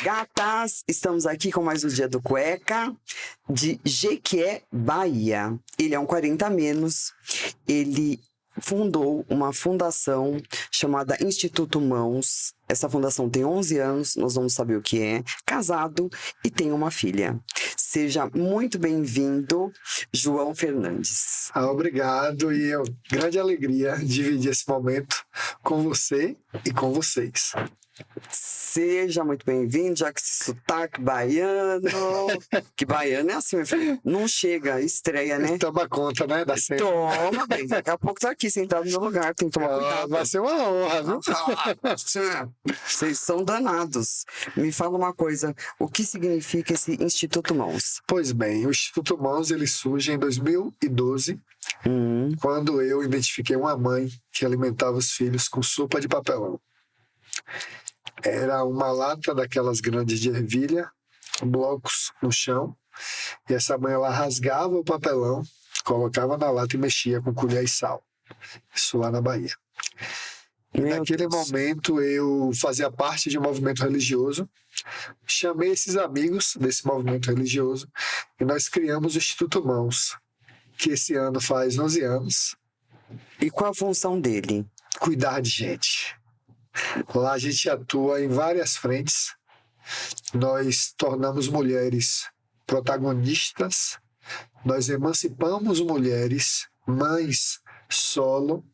Gatas, estamos aqui com mais um Dia do Cueca, de Jequié, Bahia. Ele é um 40 a menos, ele fundou uma fundação chamada Instituto Mãos. Essa fundação tem 11 anos, nós vamos saber o que é, casado e tem uma filha. Seja muito bem-vindo, João Fernandes. Obrigado, e é uma grande alegria dividir esse momento com você e com vocês. Seja muito bem-vindo, já que esse sotaque baiano, que baiano é assim, meu filho, não chega, estreia, né? Toma conta, né, da cena. Toma, bem, daqui a pouco tá aqui sentado no meu lugar, tem que tomar cuidado. Vai ser uma honra, viu? Vocês são danados. Me fala uma coisa, o que significa esse Instituto Mãos? Pois bem, o Instituto Mãos, ele surge em 2012, quando eu identifiquei uma mãe que alimentava os filhos com sopa de papelão. Era uma lata daquelas grandes de ervilha, blocos no chão, e essa mãe ela rasgava o papelão, colocava na lata e mexia com colher e sal. Isso lá na Bahia. E naquele momento eu fazia parte de um movimento religioso, chamei esses amigos desse movimento religioso e nós criamos o Instituto Mãos, que esse ano faz 11 anos. E qual a função dele? Cuidar de gente. Lá a gente atua em várias frentes. Nós tornamos mulheres protagonistas, nós emancipamos mulheres, mães solo,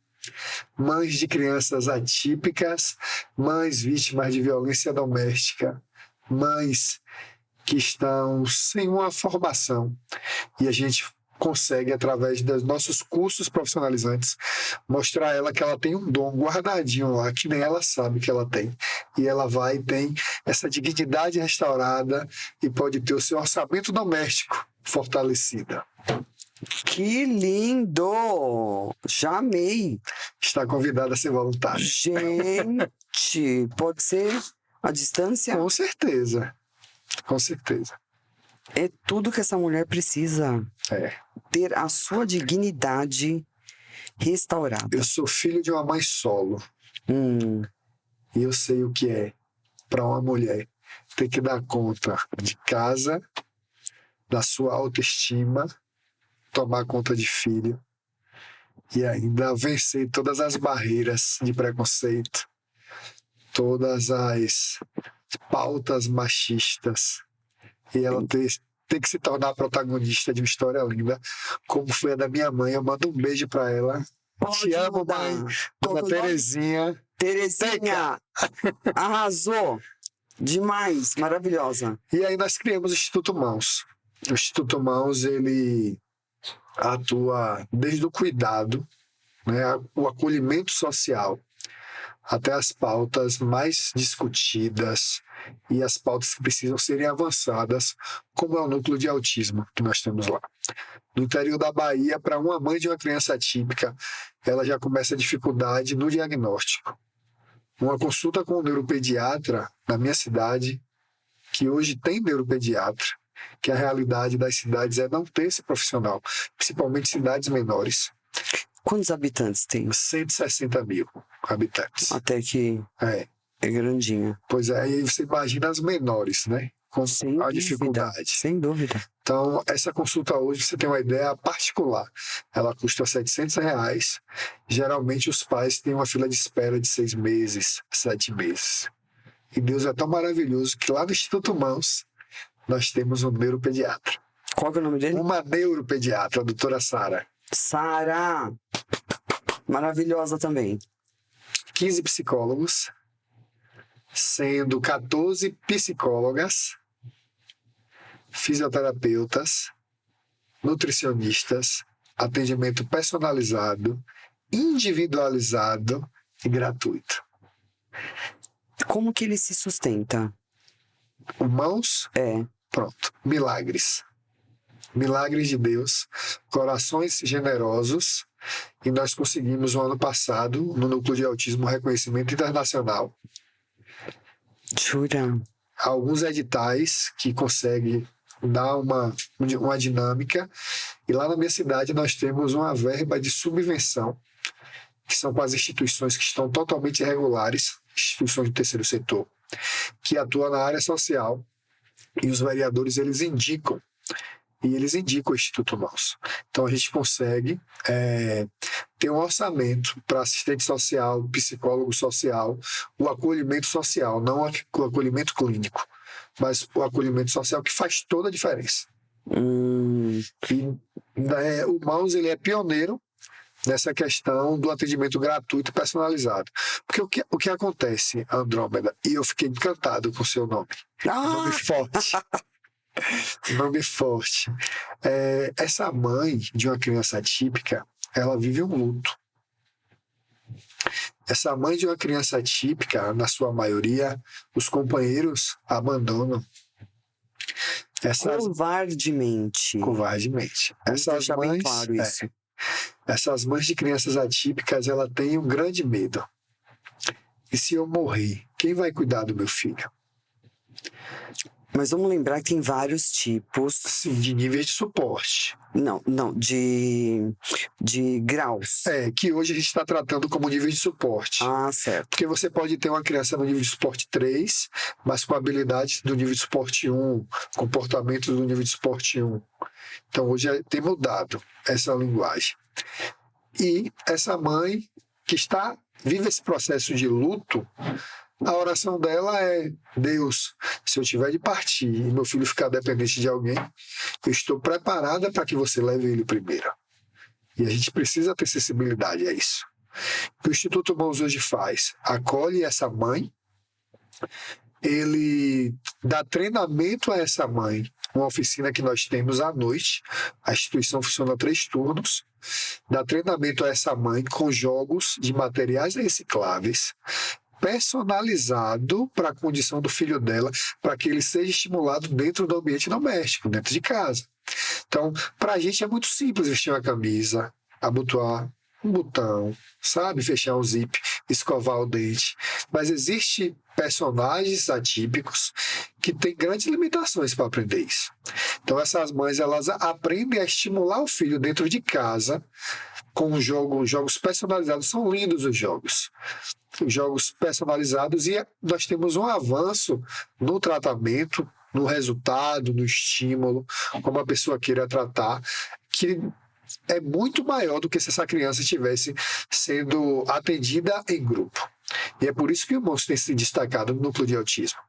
mães de crianças atípicas, mães vítimas de violência doméstica, mães que estão sem uma formação. E a gente consegue, através dos nossos cursos profissionalizantes, mostrar a ela que ela tem um dom guardadinho lá, que nem ela sabe que ela tem. E ela vai e tem essa dignidade restaurada e pode ter o seu orçamento doméstico fortalecido. Que lindo! Já amei! Está convidada a ser voluntária. Gente, pode ser à distância? Com certeza. Com certeza. É tudo que essa mulher precisa. É. Ter a sua dignidade restaurada. Eu sou filho de uma mãe solo. E eu sei o que é para uma mulher ter que dar conta de casa, da sua autoestima, tomar conta de filho e ainda vencer todas as barreiras de preconceito, todas as pautas machistas. E ela tem que se tornar protagonista de uma história linda, como foi a da minha mãe. Eu mando um beijo pra ela. Te amo, mãe. Dona Terezinha. Terezinha! Arrasou! Demais, maravilhosa. E aí nós criamos o Instituto Mãos. O Instituto Mãos, ele atua desde o cuidado, né, o acolhimento social, até as pautas mais discutidas e as pautas que precisam serem avançadas, como é o núcleo de autismo que nós temos lá. No interior da Bahia, para uma mãe de uma criança atípica, ela já começa a dificuldade no diagnóstico. Uma consulta com o neuropediatra na minha cidade, que hoje tem neuropediatra, que a realidade das cidades é não ter esse profissional, principalmente cidades menores. Quantos habitantes tem? 160 mil habitantes. Até que é grandinha. Pois é, aí você imagina as menores, né? Com a dificuldade. Sem dúvida. Então, essa consulta hoje, você tem uma ideia particular. Ela custa R$700. Geralmente, os pais têm uma fila de espera de 6 meses, 7 meses. E Deus é tão maravilhoso que lá no Instituto Mãos, nós temos um neuropediatra. Qual que é o nome dele? Uma neuropediatra, a doutora Sara. Sara! Maravilhosa também. 15 psicólogos, sendo 14 psicólogas, fisioterapeutas, nutricionistas, atendimento personalizado, individualizado e gratuito. Como que ele se sustenta? O Mãos? Pronto. Milagres. Milagres de Deus, corações generosos, e nós conseguimos no ano passado, no Núcleo de Autismo, um reconhecimento internacional. Jura? alguns editais que conseguem dar uma dinâmica. E lá na minha cidade nós temos uma verba de subvenção, que são para as instituições que estão totalmente irregulares, instituições do terceiro setor, que atuam na área social, e os vereadores eles indicam o Instituto Mãos. Então a gente consegue ter um orçamento para assistente social, psicólogo social, o acolhimento social, não o acolhimento clínico, mas o acolhimento social, que faz toda a diferença. E o Mãos ele é pioneiro nessa questão do atendimento gratuito e personalizado. Porque o que acontece, Andrômeda, e eu fiquei encantado com o seu nome. Nome forte. Nome forte. Essa mãe de uma criança atípica, ela vive um luto. Essa mãe de uma criança atípica, na sua maioria, os companheiros abandonam. Covardemente. Essas bem mães, claro isso. Essas mães de crianças atípicas, ela tem um grande medo. E se eu morrer, quem vai cuidar do meu filho? Mas vamos lembrar que tem vários tipos. Sim, de níveis de suporte. Não, de graus. Que hoje a gente está tratando como nível de suporte. Ah, certo. Porque você pode ter uma criança no nível de suporte 3, mas com habilidades do nível de suporte 1, comportamentos do nível de suporte 1. Então hoje tem mudado essa linguagem. E essa mãe que vive esse processo de luto, a oração dela é: Deus, se eu tiver de partir e meu filho ficar dependente de alguém, eu estou preparada para que você leve ele primeiro. E a gente precisa ter sensibilidade a isso. O que o Instituto Mãos hoje faz? Acolhe essa mãe, ele dá treinamento a essa mãe, uma oficina que nós temos à noite, a instituição funciona 3 turnos, dá treinamento a essa mãe com jogos de materiais recicláveis, personalizado para a condição do filho dela, para que ele seja estimulado dentro do ambiente doméstico, dentro de casa. Então, para a gente é muito simples vestir uma camisa, abotoar um botão, sabe? Fechar um zip, escovar o dente. Mas existe personagens atípicos que têm grandes limitações para aprender isso. Então, essas mães, elas aprendem a estimular o filho dentro de casa com jogos personalizados. São lindos os jogos personalizados, e nós temos um avanço no tratamento, no resultado, no estímulo, como a pessoa queira tratar, que é muito maior do que se essa criança estivesse sendo atendida em grupo. E é por isso que o Mãos tem se destacado no núcleo de autismo.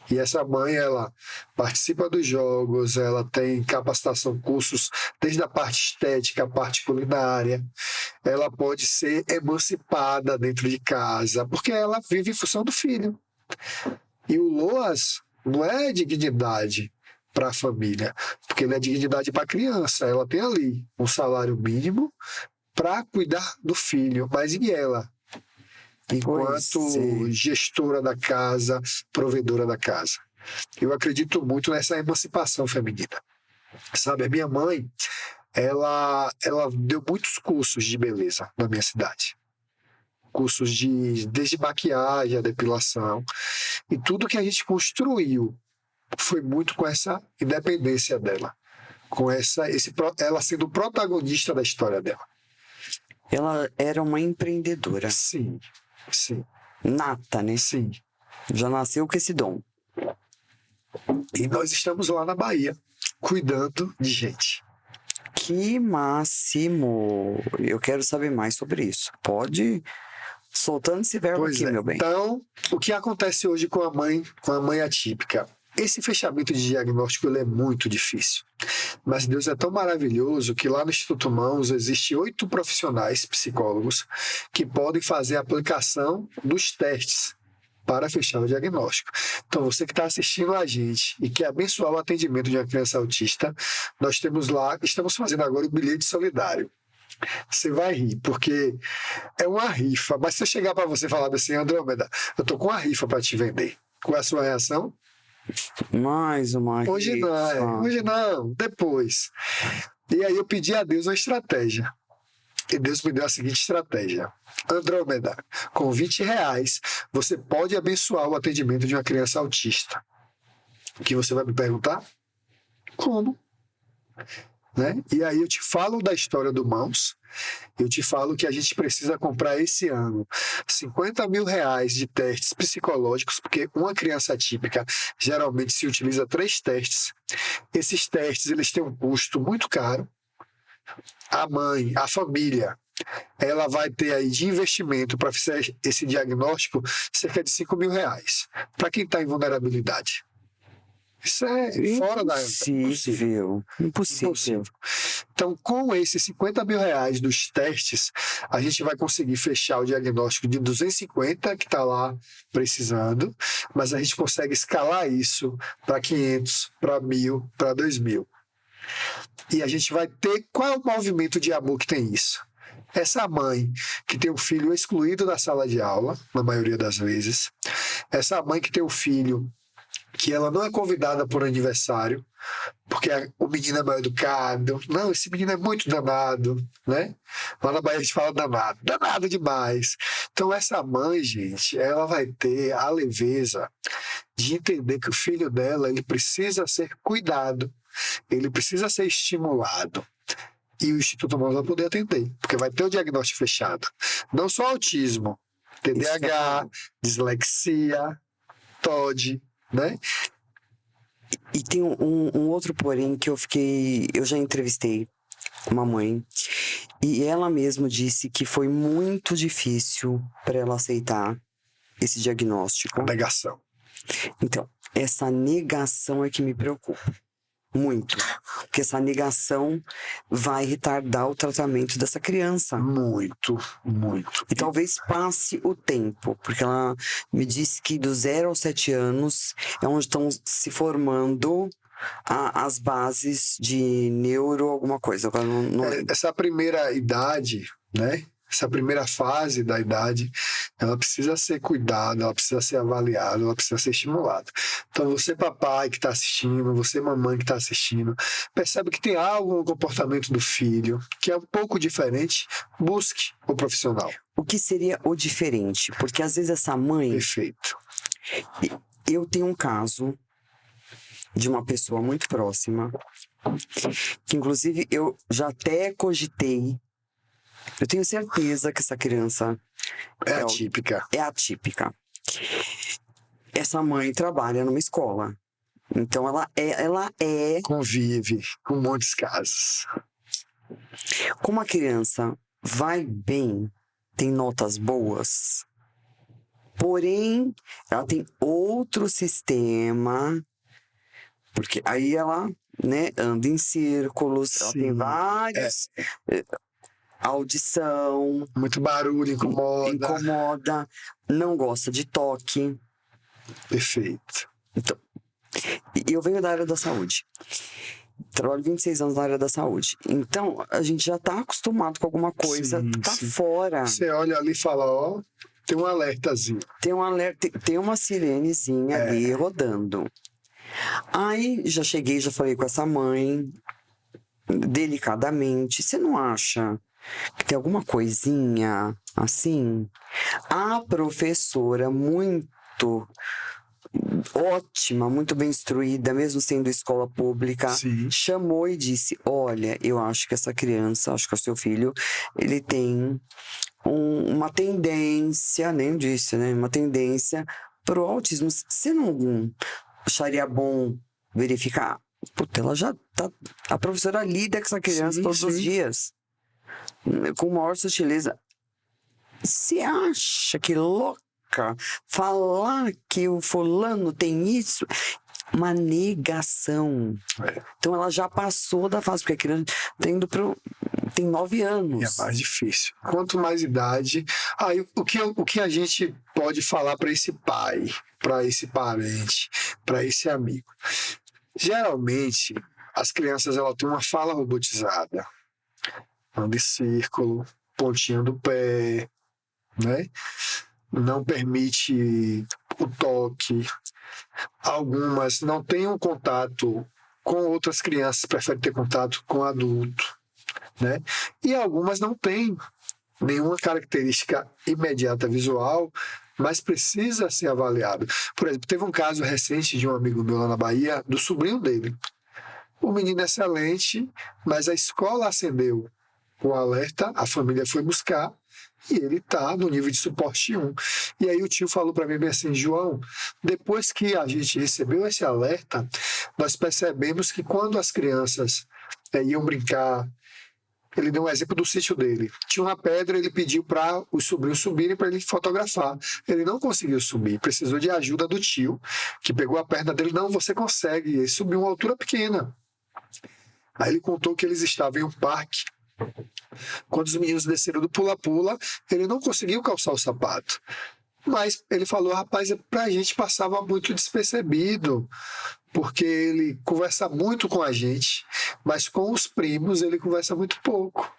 E essa mãe, ela participa dos jogos, ela tem capacitação, cursos, desde a parte estética, a parte culinária. Ela pode ser emancipada dentro de casa, porque ela vive em função do filho. E o LOAS não é dignidade para a família, porque ele é dignidade para a criança. Ela tem ali um salário mínimo para cuidar do filho, mas e ela? Enquanto gestora da casa, provedora da casa. Eu acredito muito nessa emancipação feminina. Sabe, a minha mãe, ela deu muitos cursos de beleza na minha cidade. Cursos desde maquiagem, a depilação. E tudo que a gente construiu foi muito com essa independência dela. Com ela sendo protagonista da história dela. Ela era uma empreendedora. Sim. Nata, né? Sim. Já nasceu com esse dom. E nós estamos lá na Bahia, cuidando de gente. Que máximo! Eu quero saber mais sobre isso. Pode soltando esse verbo aqui, meu bem. Então, o que acontece hoje com a mãe atípica? Esse fechamento de diagnóstico ele é muito difícil. Mas Deus é tão maravilhoso que lá no Instituto Mãos existe 8 profissionais psicólogos que podem fazer a aplicação dos testes para fechar o diagnóstico. Então, você que está assistindo a gente e quer abençoar o atendimento de uma criança autista, nós estamos fazendo agora o bilhete solidário. Você vai rir, porque é uma rifa. Mas se eu chegar para você e falar assim: Andrômeda, eu tô com uma rifa para te vender, qual é a sua reação? Mais uma Hoje não, depois. E aí eu pedi a Deus uma estratégia. E Deus me deu a seguinte estratégia: Andrômeda, com R$20 você pode abençoar o atendimento de uma criança autista. O que você vai me perguntar? Como? Né? E aí eu te falo da história do Mãos, eu te falo que a gente precisa comprar esse ano R$50 mil de testes psicológicos, porque uma criança atípica geralmente se utiliza 3 testes. Esses testes eles têm um custo muito caro. A mãe, a família, ela vai ter aí de investimento para fazer esse diagnóstico cerca de R$5 mil para quem está em vulnerabilidade. Isso é fora da... Impossível. Então, com esses R$50 mil dos testes, a gente vai conseguir fechar o diagnóstico de 250 que está lá precisando, mas a gente consegue escalar isso para 500, para 1.000, para 2.000. E a gente vai ter... Qual é o movimento de amor que tem isso? Essa mãe que tem o filho excluído da sala de aula, na maioria das vezes. Essa mãe que tem o filho que ela não é convidada por aniversário, porque o menino é mal educado. Não, esse menino é muito danado, né? Lá na Bahia a gente fala danado demais. Então essa mãe, gente, ela vai ter a leveza de entender que o filho dela, ele precisa ser cuidado, ele precisa ser estimulado. E o Instituto Mãos vai poder atender, porque vai ter o diagnóstico fechado. Não só autismo, TDAH, dislexia, TOD, né? E tem um outro porém que eu já entrevistei uma mãe e ela mesma disse que foi muito difícil para ela aceitar esse diagnóstico. Negação. Então, essa negação é que me preocupa muito, porque essa negação vai retardar o tratamento dessa criança. Muito. E talvez passe o tempo, porque ela me disse que do 0 aos 7 anos é onde estão se formando as bases de neuro alguma coisa. Agora não lembro. Essa primeira idade, né? Essa primeira fase da idade, ela precisa ser cuidada, ela precisa ser avaliada, ela precisa ser estimulada. Então, você papai que está assistindo, você mamãe que está assistindo, percebe que tem algo no comportamento do filho que é um pouco diferente, busque o profissional. O que seria o diferente? Porque às vezes essa mãe... Perfeito. Eu tenho um caso de uma pessoa muito próxima, que inclusive eu já até cogitei. Eu tenho certeza que essa criança é atípica. É atípica. Essa mãe trabalha numa escola. Então ela convive com muitos casos. Como a criança vai bem, tem notas boas, porém ela tem outro sistema, porque aí ela, né, anda em círculos, ela tem vários... Audição. Muito barulho, incomoda. Não gosta de toque. Perfeito. Então, eu venho da área da saúde. Trabalho 26 anos na área da saúde. Então, a gente já está acostumado com alguma coisa, tá fora. Você olha ali e fala, ó, tem um alertazinho. Tem um alerta, tem uma sirenezinha ali rodando. Aí, já falei com essa mãe, delicadamente, você não acha que tem alguma coisinha assim? A professora, muito ótima, muito bem instruída, mesmo sendo escola pública, chamou e disse: olha, eu acho que essa criança, acho que é o seu filho, ele tem uma tendência, nem disse, né? Uma tendência pro autismo. Você não acharia bom verificar? Puta, ela já tá... A professora lida com essa criança todos os dias, com maior sutileza. Você acha que louca falar que o fulano tem isso? Uma negação. Então ela já passou da fase, porque a criança tem 9 anos. E é mais difícil. Quanto mais idade... Aí, o que a gente pode falar para esse pai, para esse parente, para esse amigo? Geralmente, as crianças têm uma fala robotizada. Anda em círculo, pontinha do pé, né? Não permite o toque. Algumas não têm um contato com outras crianças, preferem ter contato com adulto, né? E algumas não têm nenhuma característica imediata visual, mas precisa ser avaliado. Por exemplo, teve um caso recente de um amigo meu lá na Bahia, do sobrinho dele. O menino é excelente, mas a escola acendeu o alerta, a família foi buscar, e ele está no nível de suporte 1. E aí o tio falou para mim bem assim, João, depois que a gente recebeu esse alerta, nós percebemos que quando as crianças iam brincar, ele deu um exemplo do sítio dele. Tinha uma pedra, ele pediu para os sobrinhos subirem para ele fotografar. Ele não conseguiu subir, precisou de ajuda do tio, que pegou a perna dele. Não, você consegue. Ele subiu uma altura pequena. Aí ele contou que eles estavam em um parque. Quando os meninos desceram do pula-pula, ele não conseguiu calçar o sapato. Mas ele falou, rapaz, pra gente passava muito despercebido, porque ele conversa muito com a gente, mas com os primos ele conversa muito pouco.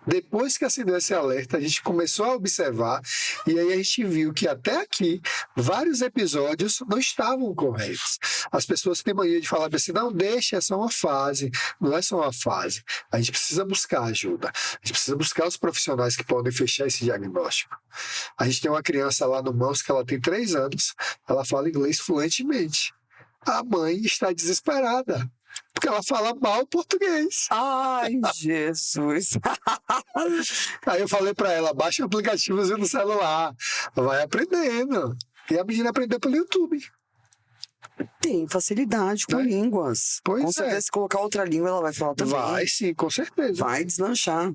Depois que acendeu esse alerta, a gente começou a observar e aí a gente viu que até aqui vários episódios não estavam corretos. As pessoas têm mania de falar assim, não, deixa, é só uma fase. Não é só uma fase. A gente precisa buscar ajuda. A gente precisa buscar os profissionais que podem fechar esse diagnóstico. A gente tem uma criança lá no Mãos que ela tem 3 anos, ela fala inglês fluentemente. A mãe está desesperada, porque ela fala mal português. Ai, Jesus. Aí eu falei para ela, baixa aplicativos no celular, vai aprendendo. E a menina aprendeu pelo YouTube. Tem facilidade com línguas. Pois com certeza, se colocar outra língua, ela vai falar também. Vai sim, com certeza. Vai deslanchar.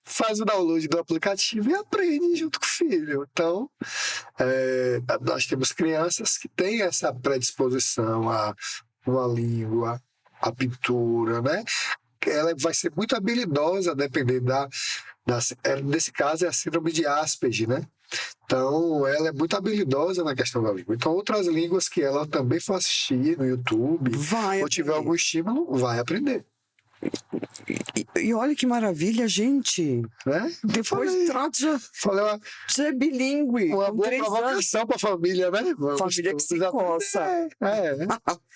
Faz o download do aplicativo e aprende junto com o filho. Então, nós temos crianças que têm essa predisposição a uma língua, a pintura, né? Ela vai ser muito habilidosa, dependendo nesse caso é a síndrome de Asperger, né? Então, ela é muito habilidosa na questão da língua. Então, outras línguas que ela também for assistir no YouTube, ou tiver algum estímulo, vai aprender. E olha que maravilha, gente. Né? Depois do trato já é bilíngue. Uma boa provocação para a família, né? Família que se coça.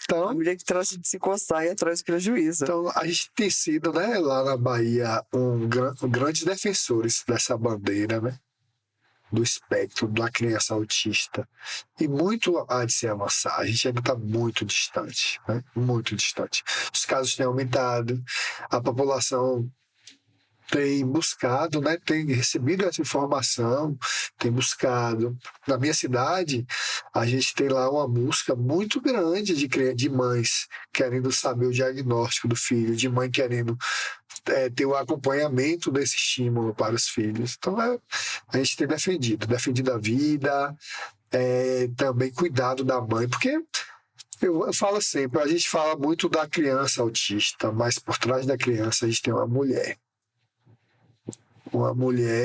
Então, família que trata de se coçar e traz prejuízo. Então, a gente tem sido, né, lá na Bahia, grandes defensores dessa bandeira, né? Do espectro da criança autista. E muito há de se avançar. A gente ainda está muito distante, né? Muito distante. Os casos têm aumentado, a população tem buscado, né? Tem recebido essa informação, tem buscado. Na minha cidade, a gente tem lá uma busca muito grande de mães querendo saber o diagnóstico do filho, de mãe querendo ter o acompanhamento desse estímulo para os filhos. Então, a gente tem defendido a vida, também cuidado da mãe, porque eu falo sempre, a gente fala muito da criança autista, mas por trás da criança a gente tem uma mulher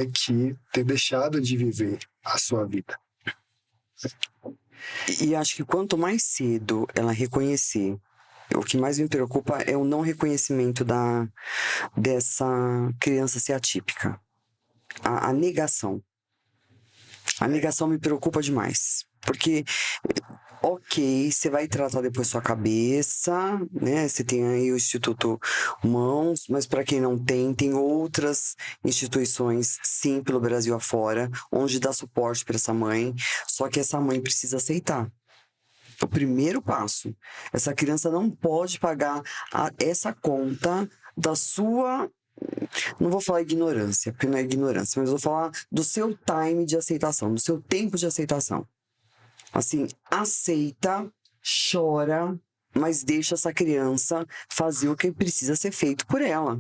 que tem deixado de viver a sua vida. E acho que quanto mais cedo ela reconhecer, o que mais me preocupa é o não reconhecimento dessa criança ser atípica. A negação. A negação me preocupa demais. Porque, ok, você vai tratar depois sua cabeça, né? Você tem aí o Instituto Mãos, mas para quem não tem, tem outras instituições, sim, pelo Brasil afora, onde dá suporte para essa mãe. Só que essa mãe precisa aceitar. O primeiro passo. Essa criança não pode pagar essa conta da sua... Não vou falar ignorância, porque não é ignorância, mas vou falar do seu time de aceitação, do seu tempo de aceitação. Assim, aceita, chora, mas deixa essa criança fazer o que precisa ser feito por ela.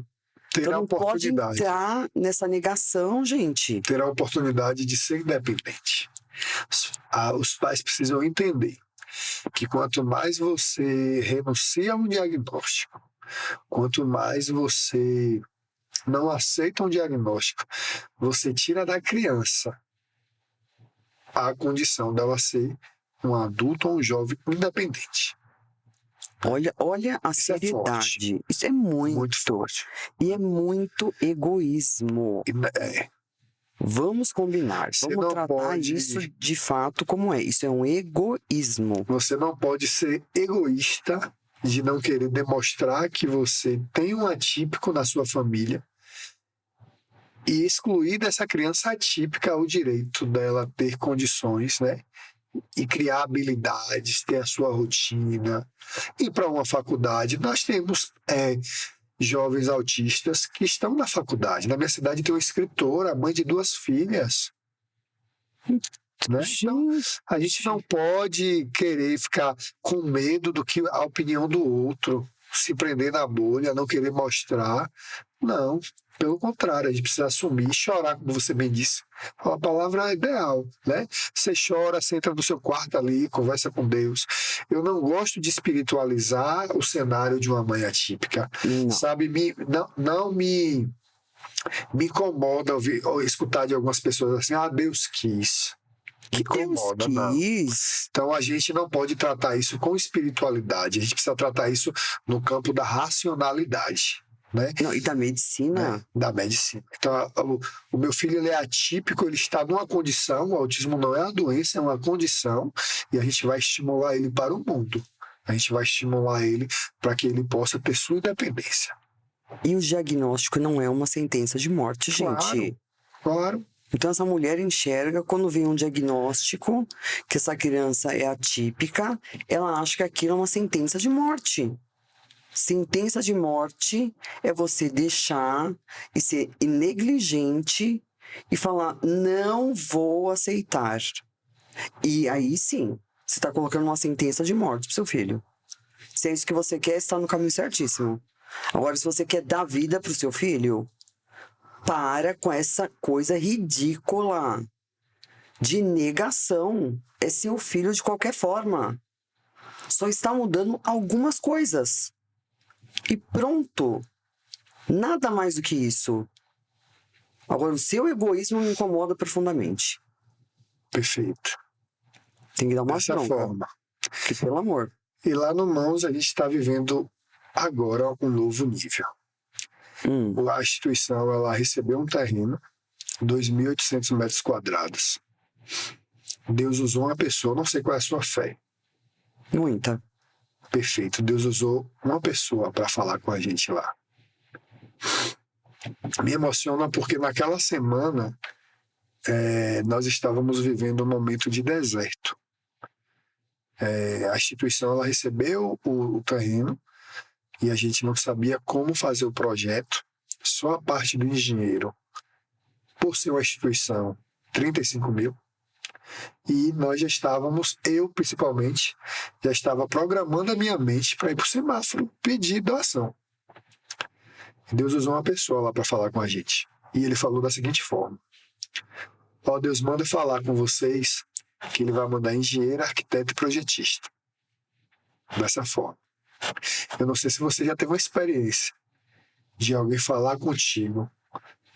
Terá então não pode oportunidade. entrar nessa negação, gente. Terá a oportunidade de ser independente. Os pais precisam entender que quanto mais você renuncia a um diagnóstico, quanto mais você não aceita um diagnóstico, você tira da criança a condição dela ser um adulto ou um jovem independente. Olha a seriedade. Isso é muito forte. E é muito egoísmo. Vamos combinar. Vamos tratar isso de fato como é. Isso é um egoísmo. Você não pode ser egoísta de não querer demonstrar que você tem um atípico na sua família e excluir dessa criança atípica o direito dela ter condições, né? E criar habilidades, ter a sua rotina, ir para uma faculdade. Nós temos jovens autistas que estão na faculdade. Na minha cidade tem uma escritora, mãe de 2 filhas. Né? Então, a gente não pode querer ficar com medo do que a opinião do outro, se prender na bolha, não querer mostrar. Não, pelo contrário, a gente precisa assumir e chorar, como você bem disse. A palavra é ideal, né? Você chora, você entra no seu quarto ali, conversa com Deus. Eu não gosto de espiritualizar o cenário de uma mãe atípica. Não. Sabe, não me incomoda ou escutar de algumas pessoas assim, Deus quis. Que Deus quis. Então a gente não pode tratar isso com espiritualidade, a gente precisa tratar isso no campo da racionalidade. Né? Não, e da medicina. Da medicina. Então, o meu filho ele é atípico, ele está numa condição, o autismo não é uma doença, é uma condição, e a gente vai estimular ele para o mundo. A gente vai estimular ele para que ele possa ter sua independência. E o diagnóstico não é uma sentença de morte, gente. Claro. Então essa mulher enxerga, quando vem um diagnóstico, que essa criança é atípica, ela acha que aquilo é uma sentença de morte. Sentença de morte é você deixar e ser negligente e falar, não vou aceitar. E aí sim, você está colocando uma sentença de morte pro seu filho. Se é isso que você quer, está no caminho certíssimo. Agora, se você quer dar vida pro seu filho, para com essa coisa ridícula de negação. É seu filho de qualquer forma. Só está mudando algumas coisas. E pronto. Nada mais do que isso. Agora, o seu egoísmo me incomoda profundamente. Perfeito. Tem que dar uma Dessa bronca. forma. Que pelo amor. E lá no Mãos a gente está vivendo agora um novo nível. A instituição ela recebeu um terreno, 2.800 metros quadrados. Deus usou uma pessoa, não sei qual é a sua fé. Muita. Perfeito. Deus usou uma pessoa para falar com a gente lá. Me emociona porque naquela semana nós estávamos vivendo um momento de deserto. A instituição ela recebeu o terreno e a gente não sabia como fazer o projeto. Só a parte do engenheiro, por ser uma instituição, 35 mil. E nós já estávamos, eu principalmente, já estava programando a minha mente para ir para o semáforo pedir doação. Deus usou uma pessoa lá para falar com a gente. E ele falou da seguinte forma: Deus manda falar com vocês que ele vai mandar engenheiro, arquiteto e projetista. Dessa forma. Eu não sei se você já teve uma experiência de alguém falar contigo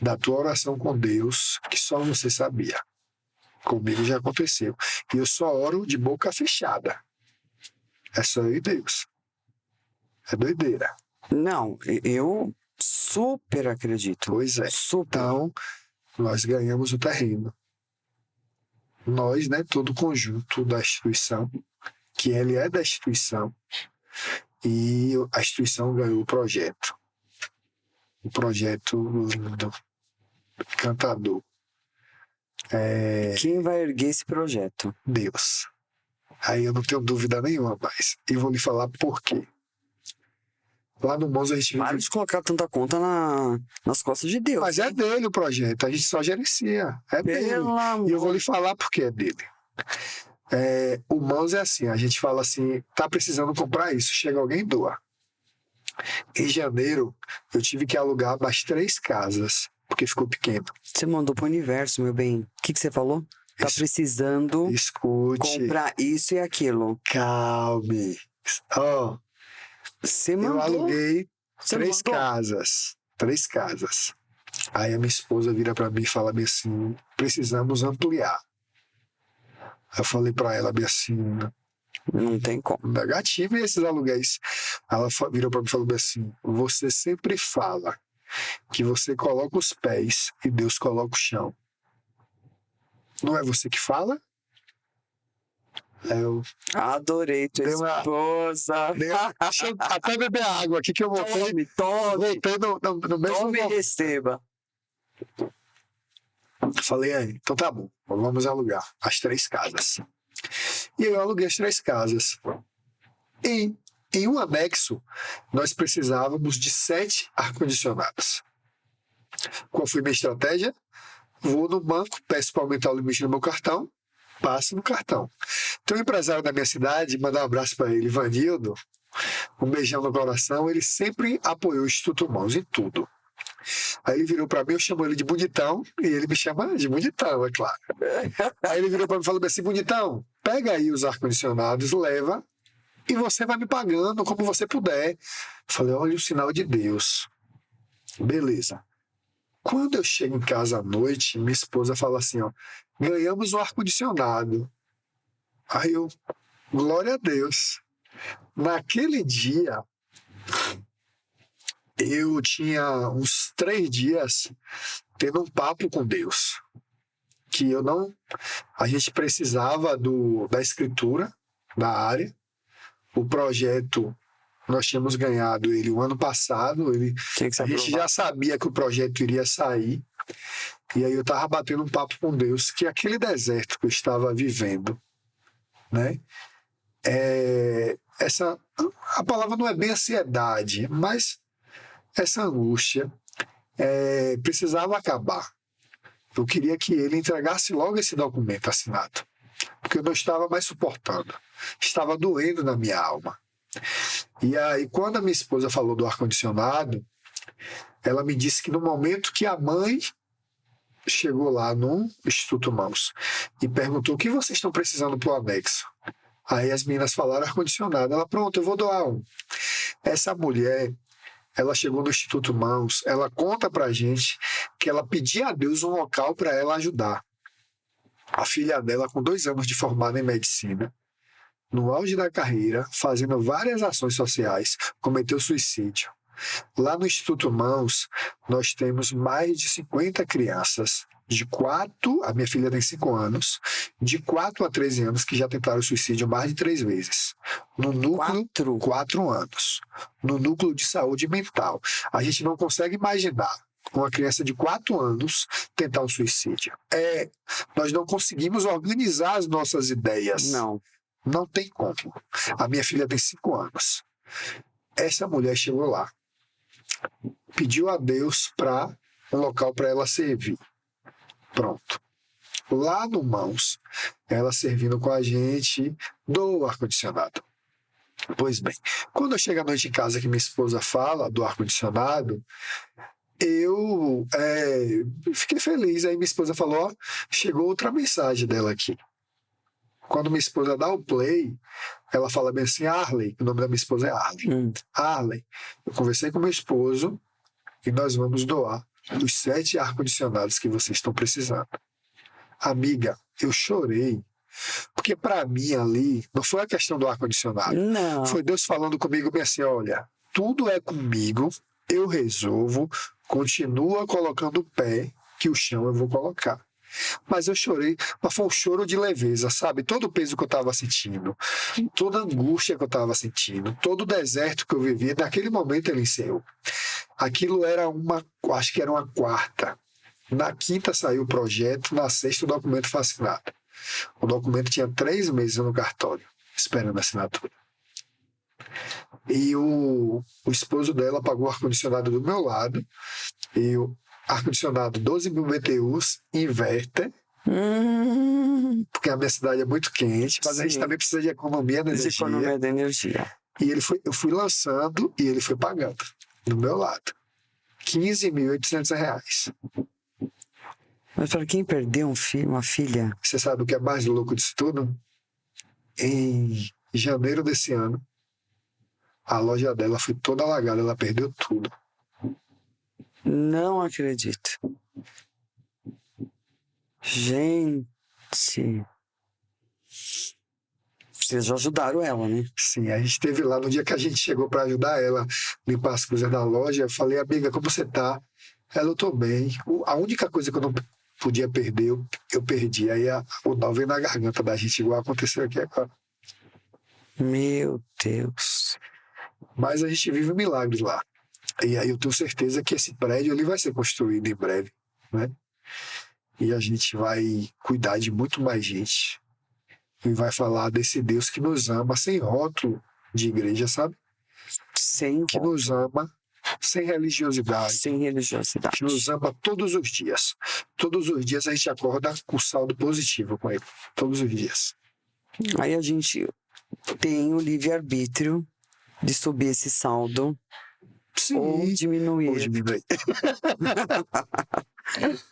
da tua oração com Deus que só você sabia. Comigo já aconteceu. E eu só oro de boca fechada. É só eu e Deus. É doideira. Não, eu super acredito. Pois é. Super. Então, nós ganhamos o terreno. Nós, né, todo o conjunto da instituição, que ele é da instituição, e a instituição ganhou o projeto. Um projeto lindo, encantador. Quem vai erguer esse projeto? Deus. Aí eu não tenho dúvida nenhuma mais. E vou lhe falar por quê. Lá no Mons a gente Para de colocar tanta conta nas costas de Deus. Mas é dele o projeto, a gente só gerencia. É dele. Amor. E eu vou lhe falar por que é dele. O Mons é assim, a gente fala assim, tá precisando comprar isso, chega alguém e doa. Em janeiro, eu tive que alugar mais 3 casas, porque ficou pequeno. Você mandou pro universo, meu bem. O que você falou? Tá precisando comprar isso e aquilo. Calme. Você mandou. Eu aluguei 3 casas. 3 casas. Aí a minha esposa vira para mim e fala bem assim, precisamos ampliar. Eu falei para ela bem assim, não tem como. Negativo esses aluguéis. Ela virou para mim e falou bem assim, você sempre fala que você coloca os pés e Deus coloca o chão. Não é você que fala? Eu adorei tua esposa. Deixa eu até beber água aqui que eu voltei. Tome. Voltei no mesmo Tome e receba. Falei, então tá bom, vamos alugar as 3 casas. E eu aluguei as 3 casas. Em um anexo, nós precisávamos de 7 ar-condicionados. Qual foi minha estratégia? Vou no banco, peço para aumentar o limite do meu cartão, passo no cartão. Tem um empresário da minha cidade, mandar um abraço para ele, Vanildo, um beijão no coração, ele sempre apoiou o Instituto Mãos em tudo. Aí ele virou para mim, eu chamo ele de Bonitão, e ele me chama de Bonitão, é claro. Aí ele virou para mim e falou assim, Bonitão, pega aí os ar-condicionados, leva, e você vai me pagando como você puder. Falei, olha o sinal de Deus. Beleza. Quando eu chego em casa à noite, minha esposa fala assim, ganhamos um ar-condicionado. Aí eu, glória a Deus. Naquele dia, eu tinha uns 3 dias tendo um papo com Deus. Que a gente precisava da escritura, da área. O projeto, nós tínhamos ganhado ele o ano passado, a gente já sabia que o projeto iria sair, e aí eu estava batendo um papo com Deus, que aquele deserto que eu estava vivendo, né? A palavra não é bem ansiedade, mas essa angústia precisava acabar. Eu queria que ele entregasse logo esse documento assinado, porque eu não estava mais suportando. Estava doendo na minha alma. E aí, quando a minha esposa falou do ar-condicionado, ela me disse que no momento que a mãe chegou lá no Instituto Mãos e perguntou o que vocês estão precisando para o anexo. Aí as meninas falaram ar-condicionado. Ela, pronto, eu vou doar um. Essa mulher, ela chegou no Instituto Mãos, ela conta pra gente que ela pedia a Deus um local para ela ajudar. A filha dela, com 2 anos de formada em medicina, no auge da carreira, fazendo várias ações sociais, cometeu suicídio. Lá no Instituto Mãos, nós temos mais de 50 crianças, a minha filha tem 5 anos, de 4 a 13 anos que já tentaram suicídio mais de 3 vezes. No núcleo, 4 anos. No núcleo de saúde mental. A gente não consegue imaginar uma criança de 4 anos tentar um suicídio. Nós não conseguimos organizar as nossas ideias. Não tem como. A minha filha tem 5 anos. Essa mulher chegou lá, pediu a Deus para um local para ela servir. Pronto. Lá no Mãos, ela servindo com a gente do ar-condicionado. Pois bem, quando eu chego à noite em casa que minha esposa fala do ar-condicionado, eu fiquei feliz. Aí minha esposa falou, chegou outra mensagem dela aqui. Quando minha esposa dá o play, ela fala bem assim, Arley, o nome da minha esposa é Arley. Arley, eu conversei com meu esposo e nós vamos doar os 7 ar-condicionados que vocês estão precisando. Amiga, eu chorei, porque para mim ali, não foi a questão do ar-condicionado. Foi Deus falando comigo bem assim, olha, tudo é comigo, eu resolvo, continua colocando o pé, que o chão eu vou colocar. Mas eu chorei, mas foi um choro de leveza, sabe? Todo o peso que eu estava sentindo, toda a angústia que eu estava sentindo, todo o deserto que eu vivia, naquele momento ele encerrou. Aquilo era acho que era uma 4ª. Na 5ª saiu o projeto, na 6ª o documento foi assinado. O documento tinha 3 meses no cartório, esperando a assinatura. E o esposo dela pagou o ar-condicionado do meu lado, e o ar-condicionado 12.000 BTUs, inverter, porque a minha cidade é muito quente, mas a gente também precisa de economia de energia. E eu fui lançando e ele foi pagando, do meu lado. R$15.800. Mas para quem perdeu uma filha... Você sabe o que é mais louco disso tudo? Em janeiro desse ano, a loja dela foi toda alagada, ela perdeu tudo. Não acredito. Gente... Vocês já ajudaram ela, né? Sim, a gente esteve lá no dia que a gente chegou para ajudar ela a limpar as coisas da loja. Eu falei, amiga, como você tá? Ela, eu tô bem. A única coisa que eu não podia perder, eu perdi. Aí o nó veio na garganta da gente, igual aconteceu aqui agora. Meu Deus. Mas a gente vive milagres lá. E aí eu tenho certeza que esse prédio ele vai ser construído em breve. né? E a gente vai cuidar de muito mais gente. E vai falar desse Deus que nos ama sem rótulo de igreja, sabe? Sem Que nos ama sem religiosidade. Sem religiosidade. Que nos ama todos os dias. Todos os dias a gente acorda com saldo positivo com ele. Todos os dias. Aí a gente tem o livre-arbítrio de subir esse saldo. Sim. Ou diminuir. Ou diminuir.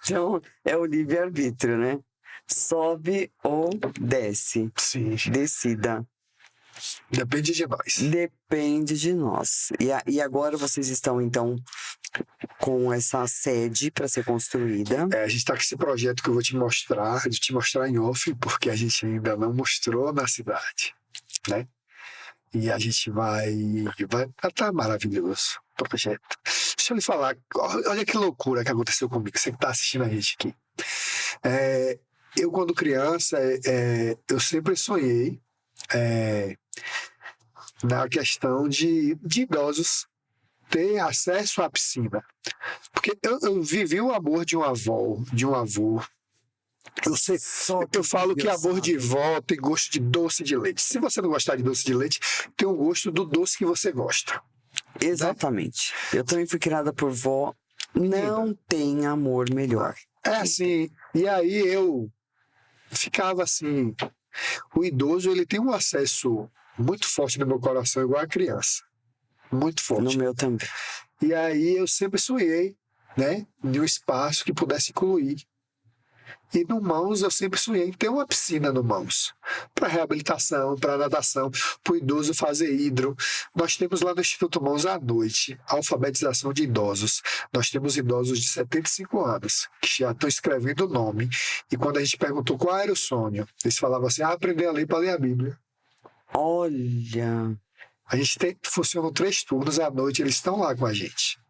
Então, é o livre-arbítrio, né? Sobe ou desce. Sim. Decida. Depende de nós. Depende de nós. E agora vocês estão, então, com essa sede para ser construída. A gente está com esse projeto que eu vou te mostrar em off, porque a gente ainda não mostrou na cidade, né? E a gente vai tá maravilhoso o projeto. Deixa eu lhe falar, olha que loucura que aconteceu comigo, você que está assistindo a gente aqui. Eu, quando criança, eu sempre sonhei na questão de idosos ter acesso à piscina. Porque eu vivi o amor de uma avó, de um avô. Eu falo que amor de vó tem gosto de doce de leite. Se você não gostar de doce de leite, tem o gosto do doce que você gosta. Exatamente. Né? Eu também fui criada por vó. Não tem amor melhor. É assim, e aí eu ficava assim, o idoso ele tem um acesso muito forte no meu coração, igual a criança. Muito forte. No meu também. E aí eu sempre sonhei, né, em um espaço que pudesse incluir. E no Mãos eu sempre sonhei em ter uma piscina no Mãos, para reabilitação, para natação, para o idoso fazer hidro. Nós temos lá no Instituto Mãos à noite, alfabetização de idosos. Nós temos idosos de 75 anos, que já estão escrevendo o nome. E quando a gente perguntou qual era o sonho, eles falavam assim, aprender a ler para ler a Bíblia. Olha... A gente funciona 3 turnos à noite, eles estão lá com a gente.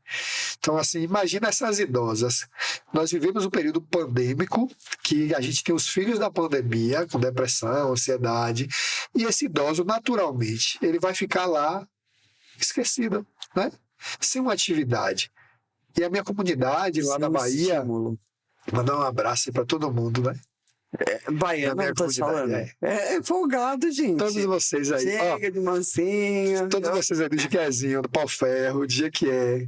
Então, assim, imagina essas idosas. Nós vivemos um período pandêmico, que a gente tem os filhos da pandemia, com depressão, ansiedade, e esse idoso, naturalmente, ele vai ficar lá esquecido, né? Sem uma atividade. E a minha comunidade lá na Bahia, estímulo. mandar um abraço para todo mundo, né? Baiano, não tô te falando. É folgado, gente. Todos vocês aí. Chega de mansinho. Todos vocês aí do Jiquezinho, do Pau Ferro, de Jequié.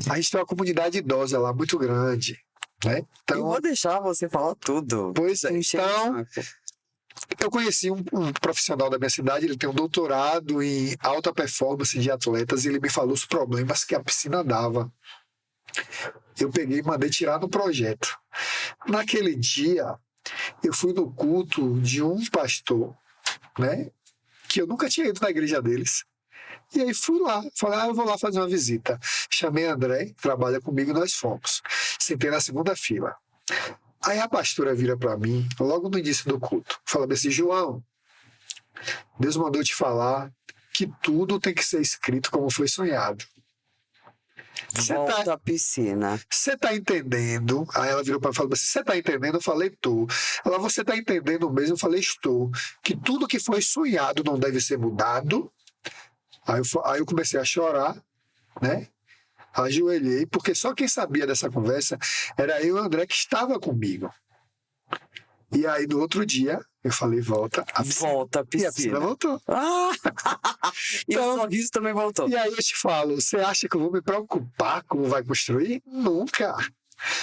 A gente tem uma comunidade idosa lá, muito grande. Né? Então, eu vou deixar você falar tudo. Pois é. Então, eu conheci um profissional da minha cidade, ele tem um doutorado em alta performance de atletas, e ele me falou os problemas que a piscina dava. Eu peguei e mandei tirar no projeto. Naquele dia, eu fui no culto de um pastor, né, que eu nunca tinha ido na igreja deles. E aí fui lá, falei, eu vou lá fazer uma visita. Chamei André, que trabalha comigo, e nós fomos. Sentei na segunda fila. Aí a pastora vira para mim, logo no início do culto, fala assim, João, Deus mandou te falar que tudo tem que ser escrito como foi sonhado. Volta à piscina. Você tá entendendo? Aí ela virou para mim e falou assim, você tá entendendo? Eu falei, tô. Ela, você tá entendendo mesmo? Eu falei, estou. Que tudo que foi sonhado não deve ser mudado. Aí eu comecei a chorar, né? Ajoelhei, porque só quem sabia dessa conversa era eu e o André, que estava comigo. E aí, no outro dia, eu falei, volta à piscina. Volta à piscina. E a piscina voltou. E o sorriso também voltou. E aí eu te falo, você acha que eu vou me preocupar como vai construir? Nunca.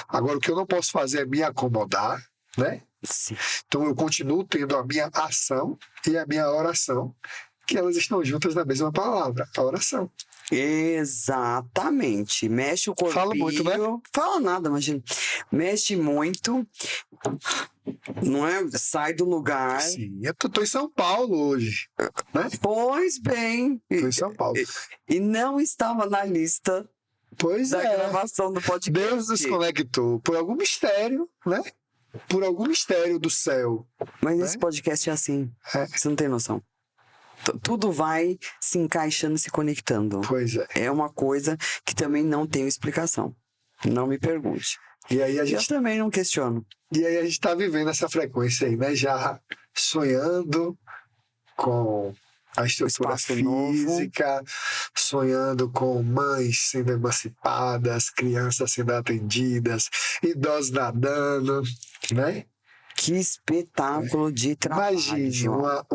Agora, o que eu não posso fazer é me acomodar, né? Sim. Então, eu continuo tendo a minha ação e a minha oração, que elas estão juntas na mesma palavra, a oração. Exatamente. Mexe o corpinho. Fala muito, né? Fala nada, imagina. Mexe muito. Não é? Sai do lugar. Sim, eu tô em São Paulo hoje, né? Pois bem. Tô em São Paulo. E não estava na lista Pois da gravação do podcast. Deus nos conectou por algum mistério, né? Por algum mistério do céu. Mas né? esse podcast é assim. Você não tem noção. Tudo vai se encaixando, se conectando. Pois é. É uma coisa que também não tem explicação. Não me pergunte. E aí Eu também não questiono. E aí a gente tá vivendo essa frequência aí, né? Já sonhando com A estrutura Espaço novo. física, sonhando com mães sendo emancipadas, crianças sendo atendidas, idosos nadando, né? Que espetáculo de trabalho, Imagine João.